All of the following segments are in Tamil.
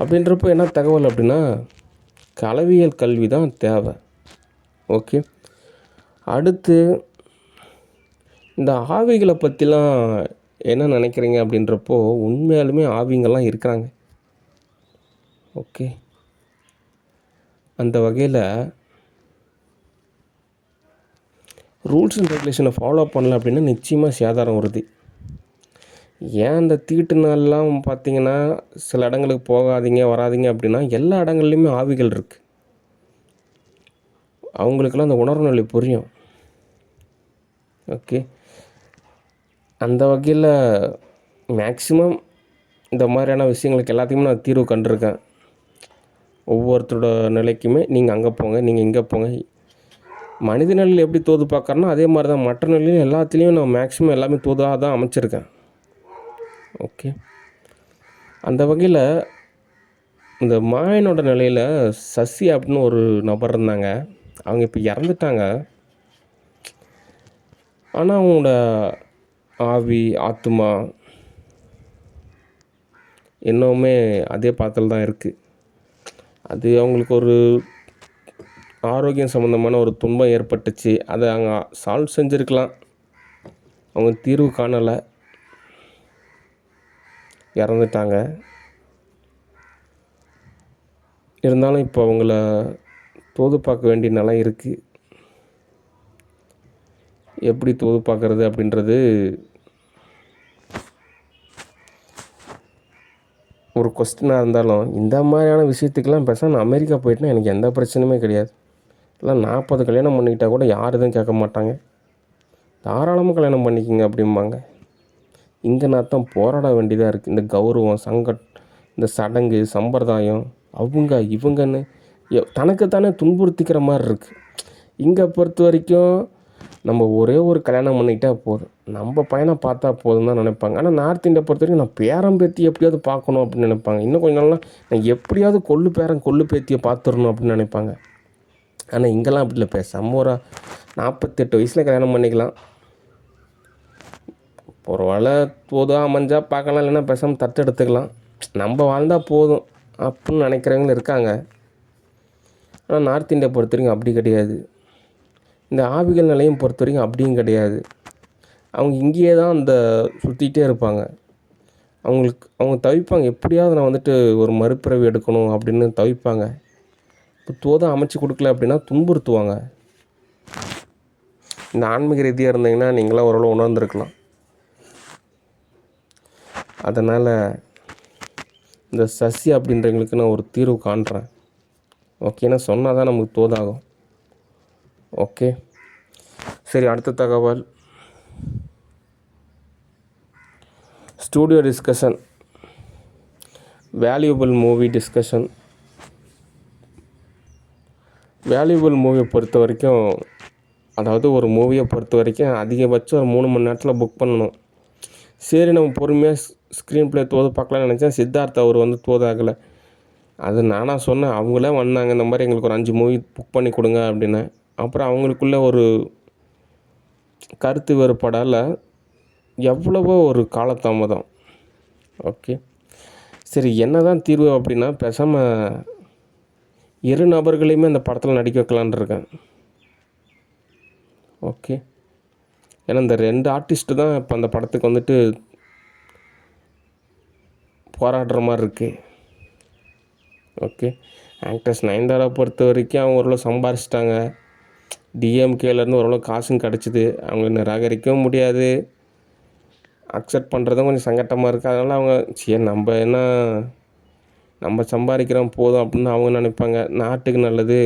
அப்படின்றப்போ என்ன தகவல் அப்படின்னா, களவியல் கல்வி தான் தேவை. ஓகே. அடுத்து இந்த ஆவிகளை பற்றிலாம் என்ன நினைக்கிறீங்க அப்படின்றப்போ, உண்மையாலுமே ஆவிங்கள்லாம் இருக்கிறாங்க. ஓகே. அந்த வகையில் ரூல்ஸ் அண்ட் ரெகுலேஷனை ஃபாலோ பண்ணல அப்படின்னா நிச்சயமாக சேதாரம் உறுதி. ஏன் அந்த தீட்டு நாள்லாம் பார்த்தீங்கன்னா, சில இடங்களுக்கு போகாதீங்க வராதீங்க அப்படின்னா, எல்லா இடங்கள்லையுமே ஆவிகள் இருக்குது. அவங்களுக்கெல்லாம் அந்த உணர்வு நிலை புரியும். ஓகே. அந்த வகையில் மேக்ஸிமம் இந்த மாதிரியான விஷயங்களுக்கு எல்லாத்தையுமே நான் தீர்வு கண்டிருக்கேன். ஒவ்வொருத்தரோட நிலைக்குமே நீங்கள் அங்கே போங்க, நீங்கள் இங்கே போங்க. மனித நிலையில் எப்படி தோது பார்க்குறேன்னா அதே மாதிரி தான் மற்ற நிலையில் எல்லாத்துலேயும் நான் மேக்ஸிமம் எல்லாமே தோதாக தான் அமைச்சிருக்கேன். ஓகே. அந்த வகையில் இந்த மாயனோட நிலையில் சசி அப்படின்னு ஒரு நபர் இருந்தாங்க. அவங்க இப்போ இறந்துட்டாங்க. ஆனால் அவங்களோட ஆவி ஆத்மா இன்னுமே அதே பாத்தில் தான் இருக்குது. அது அவங்களுக்கு ஒரு ஆரோக்கியம் சம்மந்தமான ஒரு துன்பம் ஏற்பட்டுச்சு. அதை அவங்க சால்வ் செஞ்சுருக்கலாம். அவங்க தீர்வு காணலை, இறந்துட்டாங்க. இருந்தாலும் இப்போ அவங்கள தோது பார்க்க வேண்டிய நிலை இருக்குது. எப்படி தோது பார்க்குறது அப்படின்றது ஒரு கொஸ்டினாக இருந்தாலும், இந்த மாதிரியான விஷயத்துக்கெல்லாம் பேசாமல் அமெரிக்கா போயிட்டுனா எனக்கு எந்த பிரச்சனையுமே கிடையாது. இல்லை 40 கல்யாணம் பண்ணிக்கிட்டால் கூட யார் எதுவும் கேட்க மாட்டாங்க. தாராளமாக கல்யாணம் பண்ணிக்கிங்க அப்படிம்பாங்க. இங்கே நான் தான் போராட வேண்டியதாக இருக்குது. இந்த கௌரவம் இந்த சடங்கு சம்பிரதாயம் அவங்க இவங்கன்னு தனக்குத்தானே துன்புறுத்திக்கிற மாதிரி இருக்குது. இங்கே பொறுத்த வரைக்கும் நம்ம ஒரே ஒரு கல்யாணம் பண்ணிக்கிட்டால் போதும், நம்ம பையனை பார்த்தா போதும் தான் நினைப்பாங்க. ஆனால் நார்த் இந்தியா பொறுத்த வரைக்கும் நான் பேரம்பேத்தி எப்படியாவது பார்க்கணும் அப்படின்னு நினைப்பாங்க. இன்னும் கொஞ்சம் நாள்லாம் நான் எப்படியாவது கொள்ளு பேத்தியை பார்த்துடணும் அப்படின்னு நினைப்பாங்க. ஆனால் இங்கெல்லாம் அப்படி இல்லை. பேசாமல் ஒரு 48 வயசில் கல்யாணம் பண்ணிக்கலாம். ஒரு வேளை போதும் அமைஞ்சா பார்க்கலாம், இல்லைன்னா பேசாமல் தட்டு எடுத்துக்கலாம். நம்ம வாழ்ந்தால் போதும் அப்படின்னு நினைக்கிறவங்களும் இருக்காங்க. ஆனால் நார்த் இந்தியா பொறுத்த வரைக்கும் அப்படி கிடையாது. இந்த ஆவிகள் நிலையம் பொறுத்த வரைக்கும் அப்படியும் கிடையாது. அவங்க இங்கேயே தான் அந்த சுற்றிக்கிட்டே இருப்பாங்க. அவங்க தவிப்பாங்க, எப்படியாவது நான் வந்துட்டு ஒரு மறுபிறவி எடுக்கணும் அப்படின்னு தவிப்பாங்க. இப்போ தோதை அமைச்சு கொடுக்கல அப்படின்னா துன்புறுத்துவாங்க. இந்த ஆன்மீக ரீதியாக இருந்தீங்கன்னா நீங்களாம் ஓரளவு உணர்ந்துருக்கலாம். அதனால் இந்த சசி அப்படின்றவங்களுக்கு நான் ஒரு தீர்வு காண்றேன். ஓகேன்னா சொன்னால் தான் நமக்கு தோதாகும். ஓகே. சரி, அடுத்த தகவல் studio discussion, valuable movie discussion. Valuable மூவியை பொறுத்த வரைக்கும், அதாவது ஒரு மூவியை பொறுத்த வரைக்கும் அதிகபட்சம் ஒரு 3 மணி நேரத்தில் புக் பண்ணணும். சரி, நம்ம பொறுமையாக ஸ்க்ரீன் ப்ளே தோது பார்க்கலான்னு நினச்சேன். சித்தார்த் அவர் வந்து தோதாகலை. அது நானாக சொன்னேன். அவங்களே வந்தாங்க, இந்த மாதிரி எங்களுக்கு ஒரு 5 மூவி புக் பண்ணி கொடுங்க அப்படின்னு. அப்புறம் அவங்களுக்குள்ளே ஒரு கருத்து வேறுபாடால் எவ்வளவோ ஒரு காலதாமதம். ஓகே. சரி, என்ன தான் தீர்வு அப்படின்னா பேசாமல் 2 நபர்களையுமே அந்த படத்தில் நடிக்க வைக்கலான்னு இருக்கேன். ஓகே. ஏன்னா இந்த 2 ஆர்டிஸ்ட்டு தான் இப்போ அந்த படத்துக்கு வந்துட்டு போராடுற மாதிரி இருக்குது. ஓகே. ஆக்டர்ஸ் நயன்தாரா பொறுத்த வரைக்கும் அவங்க ஓரளவு சம்பாரிச்சிட்டாங்க. டிஎம்கேலேருந்து ஓரளவு காசும் கிடச்சிது. அவங்கள நிராகரிக்கவும் முடியாது, அக்செப்ட் பண்ணுறதும் கொஞ்சம் சங்கட்டமாக இருக்குது. அதனால் அவங்க சரி நம்ம சம்பாதிக்கிறோம் போதும் அப்படின்னு அவங்க நினைப்பாங்க. நாட்டுக்கு நல்லது,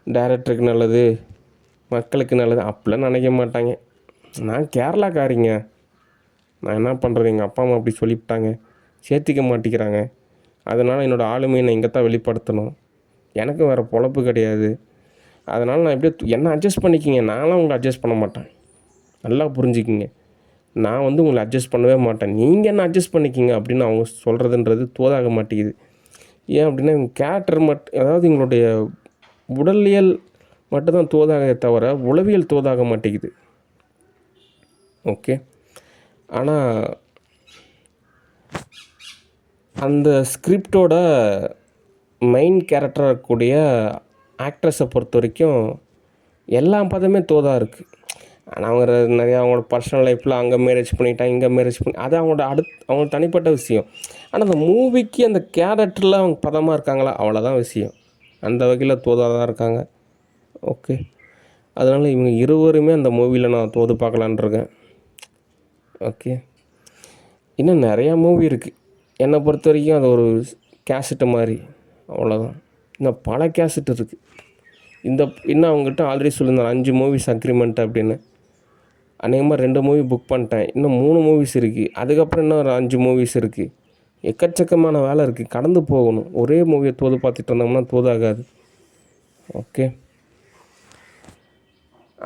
டைரக்டருக்கு நல்லது, மக்களுக்கு நல்லது அப்படிலாம் நினைக்க மாட்டாங்க. நான் கேரளாக்காரிங்க, நான் என்ன பண்ணுறது, எங்கள் அப்பா அம்மா அப்படி சொல்லிவிட்டாங்க, சேர்த்திக்க மாட்டேங்கிறாங்க. அதனால் என்னோடய ஆளுமையை நான் இங்கே தான் வெளிப்படுத்தணும், எனக்கு வேறு பொழப்பு கிடையாது. அதனால் நான் எப்படியோ என்ன அட்ஜஸ்ட் பண்ணிக்கிங்க, நான்லாம் உங்களை அட்ஜஸ்ட் பண்ண மாட்டேன், நல்லா புரிஞ்சுக்கிங்க. நான் வந்து உங்களை அட்ஜஸ்ட் பண்ணவே மாட்டேன், நீங்கள் என்ன அட்ஜஸ்ட் பண்ணிக்கிங்க அப்படின்னு அவங்க சொல்கிறதுன்றது தோதாக மாட்டேங்குது. ஏன் அப்படின்னா இவங்க கேரக்டர் அதாவது எங்களுடைய உடலியல் மட்டும்தான் தோதாக தவிர உளவியல் தோதாக மாட்டேங்குது. ஓகே. ஆனால் அந்த ஸ்கிரிப்டோட மெயின் கேரக்டராக இருக்கக்கூடிய ஆக்ட்ரஸை பொறுத்த வரைக்கும் எல்லா பதமே தோதாக இருக்குது. ஆனால் அவங்க நிறையா அவங்களோட பர்சனல் லைஃப்பில் அங்கே மேரேஜ் பண்ணிட்டாங்க, இங்கே மேரேஜ் பண்ணி அது அவங்களோட அவங்க தனிப்பட்ட விஷயம். ஆனால் அந்த மூவிக்கு அந்த கேரக்டரில் அவங்க பதமாக இருக்காங்களா, அவ்வளோதான் விஷயம். அந்த வகையில் தோதாக தான் இருக்காங்க. ஓகே, அதனால் இவங்க இருவருமே அந்த மூவியில் நான் தோது பார்க்கலான் இருக்கேன். ஓகே, இன்னும் நிறையா மூவி இருக்குது. என்னை பொறுத்த வரைக்கும் அது ஒரு கேசட்டு மாதிரி, அவ்வளோதான். இன்னும் பல கேசட் இருக்குது. இன்னும் அவங்ககிட்ட ஆல்ரெடி சொல்லியிருந்தேன் 5 மூவிஸ் அக்ரிமெண்ட் அப்படின்னு. அநேகமாக 2 மூவி புக் பண்ணிட்டேன். இன்னும் 3 மூவிஸ் இருக்குது. அதுக்கப்புறம் இன்னும் ஒரு 5 மூவிஸ் இருக்குது. எக்கச்சக்கமான வேலை இருக்குது. கடந்து போகணும். ஒரே மூவியை தோது பார்த்துட்டு இருந்தோம்னா தோதாகாது. ஓகே,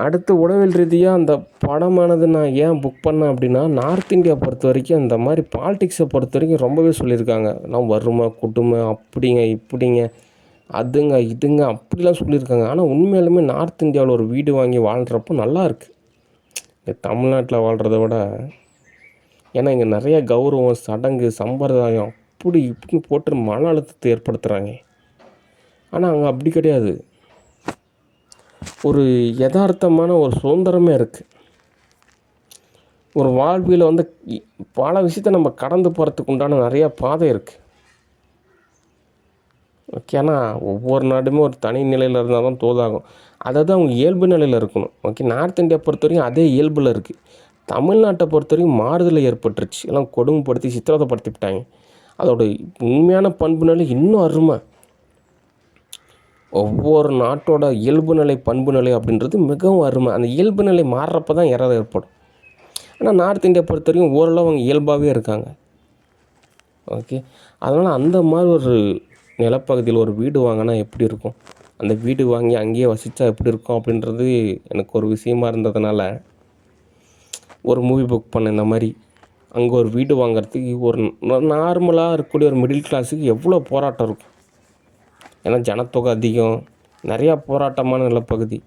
அடுத்து உளவியல் ரீதியாக அந்த படமானது நான் ஏன் புக் பண்ணேன் அப்படின்னா, நார்த் இந்தியா பொறுத்த வரைக்கும் இந்த மாதிரி பாலிடிக்ஸை பொறுத்த வரைக்கும் ரொம்பவே சொல்லியிருக்காங்க. நான் வறுமை, கொடுமை, அப்படிங்க இப்படிங்க, அதுங்க இதுங்க அப்படிலாம் சொல்லியிருக்காங்க. ஆனால் உண்மையாலுமே நார்த் இந்தியாவில் ஒரு வீடு வாங்கி வாழ்கிறப்போ நல்லாயிருக்கு. இங்கே தமிழ்நாட்டில் வாழ்கிறத விட. ஏன்னா இங்கே நிறைய கௌரவம், சடங்கு, சம்பிரதாயம் அப்படி இப்படின்னு போட்டு மன அழுத்தத்தை ஏற்படுத்துகிறாங்க. ஆனால் அங்கே அப்படி கிடையாது. ஒரு யதார்த்தமான ஒரு சுதந்திரமே இருக்குது. ஒரு வாழ்வியில் வந்து பல விஷயத்தை நம்ம கடந்து போகிறதுக்கு உண்டான நிறையா பாதை இருக்குது. ஓகே, ஆனால் ஒவ்வொரு நாடுமே ஒரு தனி நிலையில் இருந்தால் தான் தோதாகும். அதாவது அவங்க இயல்பு நிலையில் இருக்கணும். ஓகே, நார்த் இந்தியா பொறுத்த வரைக்கும் அதே இயல்பில் இருக்குது. தமிழ்நாட்டை பொறுத்த வரைக்கும் மாறுதலை ஏற்பட்டுருச்சு. எல்லாம் கொடுமைப்படுத்தி சித்திரவதைப்படுத்திவிட்டாங்க. அதோட உண்மையான பண்பு நிலை இன்னும் அருமை. ஒவ்வொரு நாட்டோட இயல்பு நிலை, பண்பு நிலை அப்படின்றது மிகவும் அருமை. அந்த இயல்பு நிலை மாறுறப்ப தான் எரர் ஏற்படும். ஆனால் நார்த் இந்தியா பொறுத்த வரைக்கும் ஓரளவு அவங்க இயல்பாகவே இருக்காங்க. ஓகே, அதனால் அந்த மாதிரி ஒரு நிலப்பகுதியில் ஒரு வீடு வாங்கினா எப்படி இருக்கும், அந்த வீடு வாங்கி அங்கேயே வசித்தா எப்படி இருக்கும் அப்படின்றது எனக்கு ஒரு விஷயமா இருந்ததுனால ஒரு மூவி புக் பண்ணேன். இந்த மாதிரி அங்கே ஒரு வீடு வாங்கிறதுக்கு ஒரு நார்மலாக இருக்கக்கூடிய ஒரு மிடில் கிளாஸுக்கு எவ்வளோ போராட்டம் இருக்கும். ஏன்னா ஜனத்தொகை அதிகம், நிறையா போராட்டமான நிலப்பகுதி.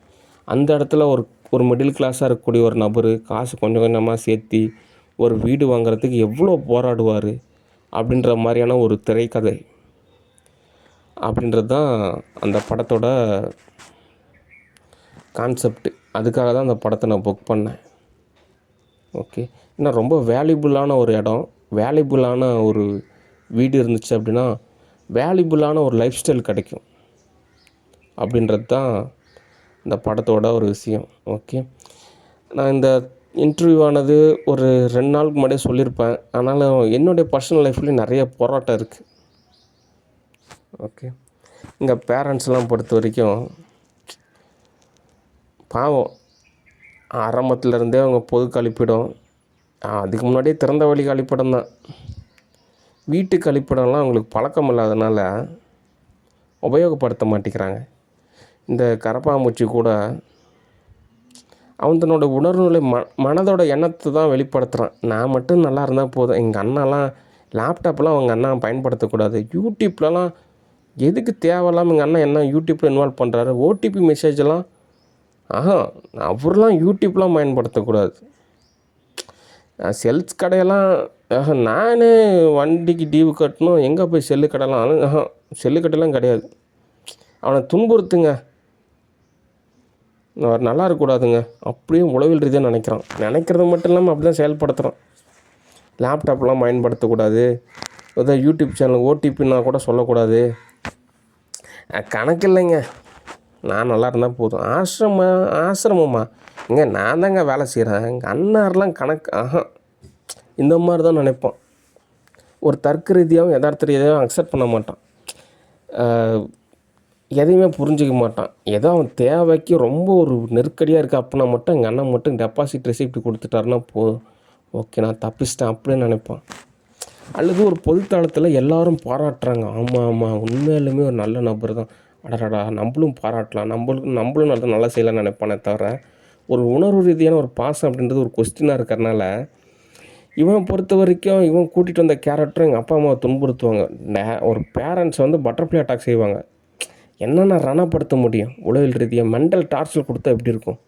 அந்த இடத்துல ஒரு மிடில் கிளாஸாக இருக்கக்கூடிய ஒரு நபர் காசு கொஞ்சம் கொஞ்சமாக சேர்த்தி ஒரு வீடு வாங்கிறதுக்கு எவ்வளோ போராடுவார் அப்படின்ற மாதிரியான ஒரு திரைக்கதை. அப்படின்றது தான் அந்த படத்தோட கான்செப்ட். அதுக்காக தான் அந்த படத்தை நான் புக் பண்ணேன். ஓகே, இன்னும் ரொம்ப வேல்யூபுளான ஒரு இடம், வேல்யூபுளான ஒரு வீடு இருந்துச்சு அப்படின்னா வேல்யூபுளான ஒரு லைஃப் ஸ்டைல் கிடைக்கும். அப்படின்றது தான் இந்த படத்தோட ஒரு விஷயம். ஓகே, நான் இந்த இன்டர்வியூவானது ஒரு 2 நாளுக்கு முன்னாடியே சொல்லியிருப்பேன். ஆனாலும் என்னுடைய பர்சனல் லைஃப்லேயும் நிறைய போராட்டம் இருக்குது. ஓகே, இங்கே பேரண்ட்ஸ்லாம் பொறுத்த வரைக்கும் பாவம். ஆரம்பத்துலேருந்தே அவங்க பொது கழிப்பிடம், அதுக்கு முன்னாடியே திறந்த வழி கழிப்பிடம் தான். வீட்டு கழிப்பிடம்லாம் அவங்களுக்கு பழக்கம் இல்லாதனால உபயோகப்படுத்த மாட்டேங்கிறாங்க. இந்த கரப்பாம்பூச்சி கூட அவன் தன்னோட உணர்வு நிலை மனதோட எண்ணத்தை தான் வெளிப்படுத்துகிறான். நான் மட்டும் நல்லா இருந்தால் போதும். எங்கள் அண்ணாலாம் லேப்டாப்லாம் அவங்க அண்ணா பயன்படுத்தக்கூடாது. யூடியூப்லலாம் எதுக்கு தேவையில்லாமல் எங்கள் அண்ணன் என்ன யூடியூப்பில் இன்வால்வ் பண்ணுறாரு. ஓடிபி மெசேஜெல்லாம் அவர்லாம் யூடியூப்லாம் பயன்படுத்தக்கூடாது. செல்ஸ் கடையெல்லாம் நானே வண்டிக்கு டியூ கட்டணும், எங்கே போய் செல்லு கடைலாம் செல்லு கடையெல்லாம் கிடையாது. அவனை துன்புறுத்துங்க, அவர் நல்லா இருக்கக்கூடாதுங்க அப்படியே உளவியல் ரீதியாக நினைக்கிறது மட்டும் இல்லாமல் அப்படி தான் செயல்படுத்துகிறான். லேப்டாப்லாம் பயன்படுத்தக்கூடாது, ஏதோ யூடியூப் சேனல் ஓடிபின்னா கூட சொல்லக்கூடாது. கணக்கு இல்லைங்க, நான் நல்லா இருந்தால் போதும். ஆசிரமமா இங்கே நான் தாங்க வேலை செய்கிறேன், எங்கள் அண்ணாரெலாம் கணக்கு இந்த மாதிரி தான் நினைப்பான். ஒரு தர்க்க ரீதியாகவும் யதார்த்த ரீதியாகவும் அக்செப்ட் பண்ண மாட்டான். எதையுமே புரிஞ்சிக்க மாட்டான். ஏதோ அவன் தேவைக்கு ரொம்ப ஒரு நெருக்கடியாக இருக்குது அப்படின்னா மட்டும் எங்கள் அண்ணன் மட்டும் டெபாசிட் ரெசிப்ட் கொடுத்துட்டாருன்னா போதும், ஓகே நான் தப்பிச்சிட்டேன் அப்படின்னு நினைப்பான். அல்லது ஒரு பொதுத்தளத்தில் எல்லோரும் பாராட்டுறாங்க, ஆமாம் உண்மையிலுமே ஒரு நல்ல நபர் தான், அடடா நம்மளும் பாராட்டலாம், நம்மளும் நல்லா செய்யலாம்னு நினைப்பானே தவிர ஒரு உணர்வு ரீதியான ஒரு பாசம் அப்படின்றது ஒரு கொஸ்டினாக இருக்கிறனால இவன் பொறுத்த வரைக்கும் இவன் கூட்டிகிட்டு வந்த கேரக்டரும் எங்கள் அப்பா அம்மாவை துன்புறுத்துவாங்க. ஒரு பேரண்ட்ஸ் வந்து பட்டர்ஃப்ளை அட்டாக் செய்வாங்க. என்னென்ன ரணப்படுத்த முடியும், உளவியல் ரீதியாக மென்டல் டார்ச்சர் கொடுத்தா எப்படி இருக்கும்.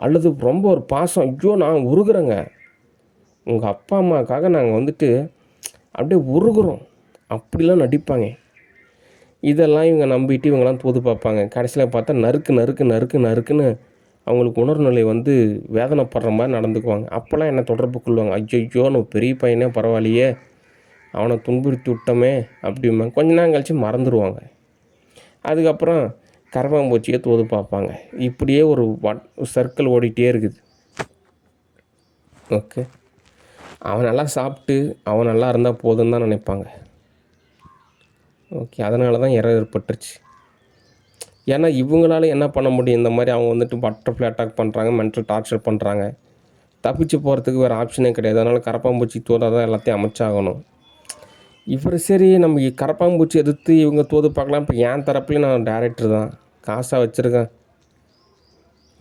அல்லது ரொம்ப ஒரு பாசம், ஐயோ நான் உருகுறேங்க, உங்கள் அப்பா அம்மாவுக்காக நாங்கள் வந்துட்டு அப்படியே உருகுறோம், அப்படிலாம் நடிப்பாங்க. இதெல்லாம் இவங்க நம்பிட்டு இவங்கலாம் தோது பார்ப்பாங்க. கடைசியில் பார்த்தா நறுக்கு நறுக்கு நறுக்கு நறுக்குன்னு அவங்களுக்கு உணர்நிலை வந்து வேதனைப்படுற மாதிரி நடந்துக்குவாங்க. அப்போல்லாம் என்ன தொடர்பு கொள்வாங்க. ஐயையோ! நம்ம பெரிய பையனே பரவாயில்லையே, அவனை துன்புறுத்தி விட்டோமே அப்படிம்பாங்க. கொஞ்ச நேரம் கழித்து மறந்துடுவாங்க. அதுக்கப்புறம் கரப்பான்பூச்சியை தோது பார்ப்பாங்க. இப்படியே ஒரு சர்க்கிள் ஓடிட்டே இருக்குது. ஓகே, அவன் நல்லா சாப்பிட்டு அவன் நல்லா இருந்தால் போதுன்னு தான் நினைப்பாங்க. ஓகே, அதனால தான் எரர் ஏற்பட்டுருச்சு. ஏன்னா இவங்களால என்ன பண்ண முடியும்? இந்த மாதிரி அவங்க வந்துட்டு பட்டர்ஃப்ளை அட்டாக் பண்ணுறாங்க, மென்டல் டார்ச்சர் பண்ணுறாங்க. தப்பிச்சு போகிறதுக்கு வேறு ஆப்ஷனே கிடையாது. அதனால் கரப்பான்பூச்சி தோதாக தான் எல்லாத்தையும் அமைச்சாகணும். இவர் சரி நம்ம கரப்பான்பூச்சி எதிர்த்து இவங்க தோது பார்க்கலாம். இப்போ என் தரப்புலையும் நான் டேரக்டர் தான், காசாக வச்சுருக்கேன்.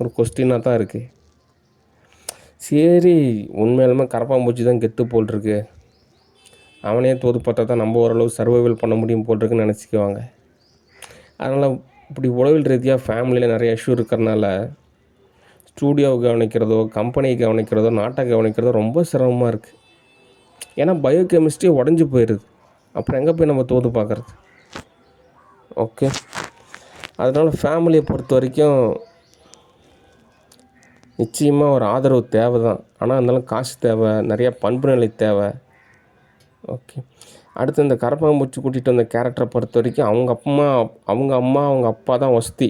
ஒரு கொஸ்டினாக தான் இருக்குது. சரி, உண்மையிலுமே கரப்பான்பூச்சி தான் கெத்து போல்ருக்கு, அவனே தோது பார்த்தா தான் நம்ம ஓரளவு சர்வைவல் பண்ண முடியும் போல்ருக்குன்னு நினச்சிக்குவாங்க. அதனால் இப்படி உளவியல் ரீதியாக ஃபேமிலியில் நிறைய இஷ்யூ இருக்கிறனால ஸ்டூடியோவை கவனிக்கிறதோ, கம்பெனியை கவனிக்கிறதோ, நாட்டை கவனிக்கிறதோ ரொம்ப சிரமமாக இருக்குது. ஏன்னா பயோகெமிஸ்ட்ரி உடஞ்சி போயிடுது. அப்புறம் எங்கே போய் நம்ம தோது பார்க்குறது? ஓகே, அதனால் ஃபேமிலியை பொறுத்த வரைக்கும் நிச்சயமாக ஒரு ஆதரவு தேவை தான். ஆனால் இருந்தாலும் காசு தேவை, நிறையா பண்பு நிலை தேவை. ஓகே, அடுத்து இந்த கரப்பான்பூச்சி கூட்டிகிட்டு வந்த கேரக்டரை பொறுத்த வரைக்கும் அவங்க அம்மா அவங்க அப்பா தான் ஒஸ்தி.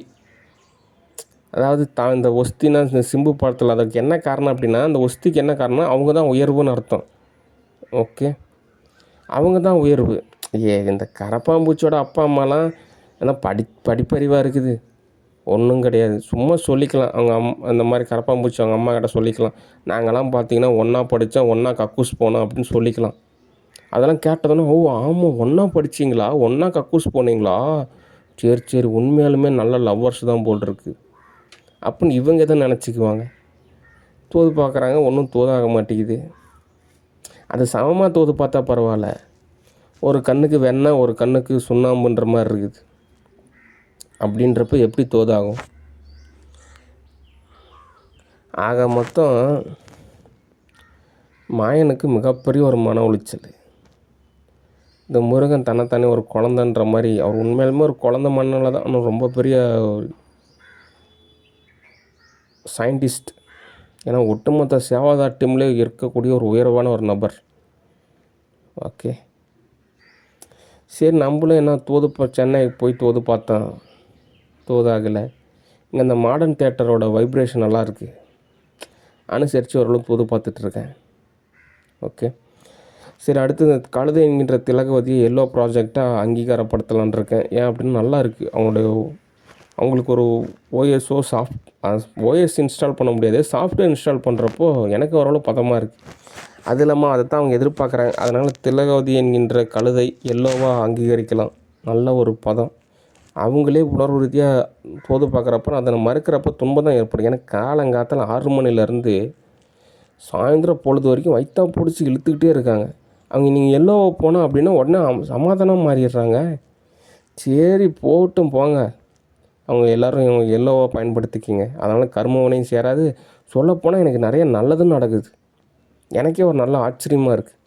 அதாவது இந்த ஒஸ்தினா இந்த சிம்பு படத்தில் அதுக்கு என்ன காரணம் அப்படின்னா, அந்த ஒஸ்திக்கு என்ன காரணம், அவங்க தான் உயர்வுன்னு அர்த்தம். ஓகே, அவங்க தான் உயர்வு. இந்த கரப்பான்பூச்சியோட அப்பா அம்மாலாம் ஏன்னா படிப்பறிவாக இருக்குது, ஒன்றும் கிடையாது. சும்மா சொல்லிக்கலாம். அவங்க அந்த மாதிரி கரப்பான்பூச்சி அவங்க அம்மா கிட்ட சொல்லிக்கலாம், நாங்கள்லாம் பார்த்தீங்கன்னா ஒன்றா படித்தோம், ஒன்றா கக்கூஸ் போனோம் அப்படின்னு சொல்லிக்கலாம். அதெல்லாம் கேட்டதுன்னா, ஓ ஆமாம் ஒன்றா படிச்சிங்களா, ஒன்றா கக்கூஸ் போனீங்களா, சரி சரி உண்மையாலுமே நல்ல லவ்வர்ஸ் தான் போல் இருக்குது அப்படின்னு இவங்க தான் நினச்சிக்குவாங்க. தோது பார்க்குறாங்க, ஒன்றும் தோதாக மாட்டேங்குது. அது சமமாக தோது பார்த்தா பரவாயில்ல, ஒரு கண்ணுக்கு வெண்ணெய் ஒரு கண்ணுக்கு சுண்ணாம்புன்ற மாதிரி இருக்குது. அப்படின்றப்ப எப்படி தோதாகும்? ஆக மொத்தம் மாயனுக்கு மிகப்பெரிய ஒரு மன உளைச்சல். இந்த முருகன் தன்னைத்தானே ஒரு குழந்தைன்ற மாதிரி, அவர் உண்மையிலுமே ஒரு குழந்தை மண்ணில் தான், ஆனால் ரொம்ப பெரிய சயின்டிஸ்ட். ஏன்னா ஒட்டுமொத்த சேவாதா டீம்லேயே இருக்கக்கூடிய ஒரு உயர்வான ஒரு நபர். ஓகே, சரி நம்மளும் என்ன சென்னை போய் தோது பார்த்தோம், தோதாகலை. இங்கே இந்த மாடர்ன் தியேட்டரோட வைப்ரேஷன் நல்லா இருக்குது, அனுசரித்து ஓரளவுக்கு தோது பார்த்துட்ருக்கேன். ஓகே, சரி அடுத்து இந்த கழுதை என்கின்ற திலகவதியை எல்லோ ப்ராஜெக்டாக அங்கீகாரப்படுத்தலான் இருக்கேன். ஏன் அப்படின்னு நல்லா இருக்குது. அவங்களுக்கு ஒரு ஓஎஸ் இன்ஸ்டால் பண்ண முடியாது, சாஃப்ட்வேர் இன்ஸ்டால் பண்ணுறப்போ எனக்கு ஓரளவு பதமாக இருக்குது. அது இல்லாமல் அதை தான் அவங்க எதிர்பார்க்குறாங்க. அதனால் திலகவதி என்கின்ற கழுதை எல்லோவாக அங்கீகரிக்கலாம். நல்ல ஒரு பதம். அவங்களே உணர்வு ரீதியாக தோது பார்க்குறப்ப அதை மறுக்கிறப்ப துன்பம் தான் ஏற்படும். எனக்கு காலங்காலத்தில் 6 மணிலேருந்து சாயந்தரம் பொழுது வரைக்கும் வயிற்றா பிடிச்சி இழுத்துக்கிட்டே இருக்காங்க. அவங்க நீங்கள் எல்லோவா போனால் அப்படின்னா உடனே சமாதானம் மாறிடுறாங்க. சரி போட்டும் போங்க, அவங்க எல்லோரும் எல்லோவாக பயன்படுத்திக்கிங்க, அதனால் கர்மவனையும் சேராது. சொல்லப்போனால் எனக்கு நிறைய நல்லதும் நடக்குது. எனக்கே ஒரு நல்ல ஆச்சரியமாக இருக்குது,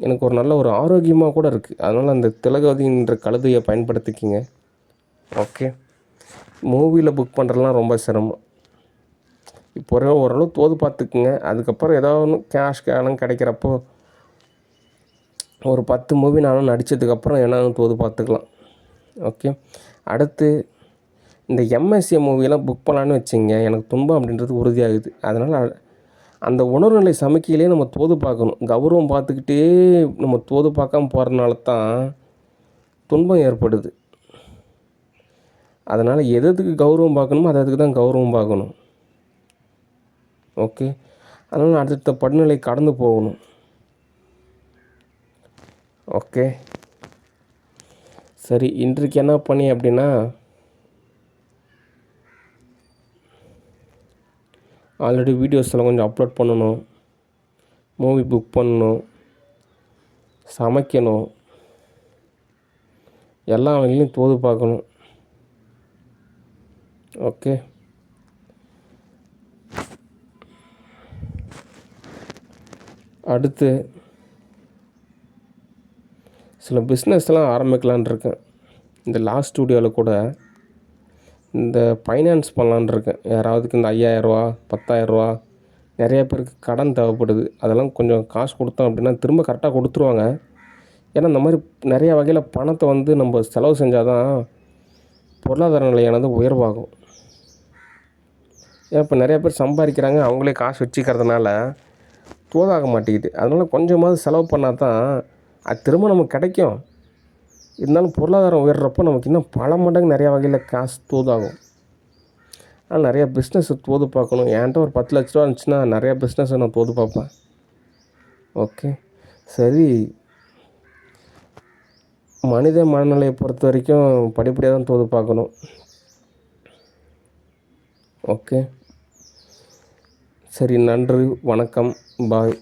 எனக்கு ஒரு நல்ல ஒரு ஆரோக்கியமாக கூட இருக்குது. அதனால் அந்த திலகவதின்ற கழுதையை பயன்படுத்திக்கிங்க. ஓகே, மூவியில் புக் பண்ணுறதுலாம் ரொம்ப சிரமம். இப்போ ஓரளவு தோது பார்த்துக்குங்க. அதுக்கப்புறம் ஏதாவது ஒன்று கேஷ் கிடைக்கிறப்போ ஒரு 10 மூவி நானும் நடித்ததுக்கப்புறம் என்னன்னு தோது பார்த்துக்கலாம். ஓகே, அடுத்து இந்த எம்எஸ்ஏ மூவியெல்லாம் புக் பண்ணலான்னு வச்சுங்க, எனக்கு துன்பம் அப்படின்றது உறுதியாகுது. அதனால் அந்த உணர்வுநிலை சமைக்கையிலே நம்ம தோது பார்க்கணும். கௌரவம் பார்த்துக்கிட்டே நம்ம தோது பார்க்காம போகிறதுனால தான் துன்பம் ஏற்படுது. அதனால் எதுக்கு கௌரவம் பார்க்கணுமோ அதுக்கு தான் கௌரவம் பார்க்கணும். ஓகே, அதனால் அடுத்த படிநிலை கடந்து போகணும். ஓகே, சரி இன்றைக்கு என்ன பண்ணி அப்படின்னா, ஆல்ரெடி வீடியோஸில் கொஞ்சம் அப்லோட் பண்ணணும், மூவி புக் பண்ணணும், சமைக்கணும், எல்லா வேலையிலையும் தோது பார்க்கணும். ஓகே, அடுத்து சில பிஸ்னஸ்லாம் ஆரம்பிக்கலான்னு இருக்கேன். இந்த லாஸ்ட் ஸ்டூடியோவில் கூட இந்த ஃபைனான்ஸ் பண்ணலான்னு இருக்கேன். யாராவதுக்கு இந்த ரூ. 5000 ரூ. 10,000 நிறைய பேருக்கு கடன் தேவைப்படுது. அதெல்லாம் கொஞ்சம் காசு கொடுத்தோம் அப்படின்னா திரும்ப கரெக்டாக கொடுத்துருவாங்க. ஏன்னா இந்த மாதிரி நிறைய வகையில் பணத்தை வந்து நம்ம செலவு செஞ்சால் தான் பொருளாதார நிலையானது உயர்வாகும். ஏன் இப்போ நிறைய பேர் சம்பாதிக்கிறாங்க, அவங்களே காசு வச்சுக்கிறதுனால தோதாக மாட்டேங்குது. அதனால் கொஞ்சமாவது செலவு பண்ணால் தான் அது திரும்ப நமக்கு கிடைக்கும். இருந்தாலும் பொருளாதாரம் உயர்றப்போ நமக்கு இன்னும் பல மடங்கு நிறையா வகையில் காசு தோதாகும். ஆனால் நிறையா பிஸ்னஸை தோது பார்க்கணும். என்கிட்ட ஒரு 10,00,000 இருந்துச்சுன்னா நிறையா பிஸ்னஸை நான் தோது பார்ப்பேன். ஓகே, சரி. மனித மனநிலையை பொறுத்த வரைக்கும் படிப்படியாக தான் தோது பார்க்கணும். ஓகே, சரி. நன்றி, வணக்கம், பாய்.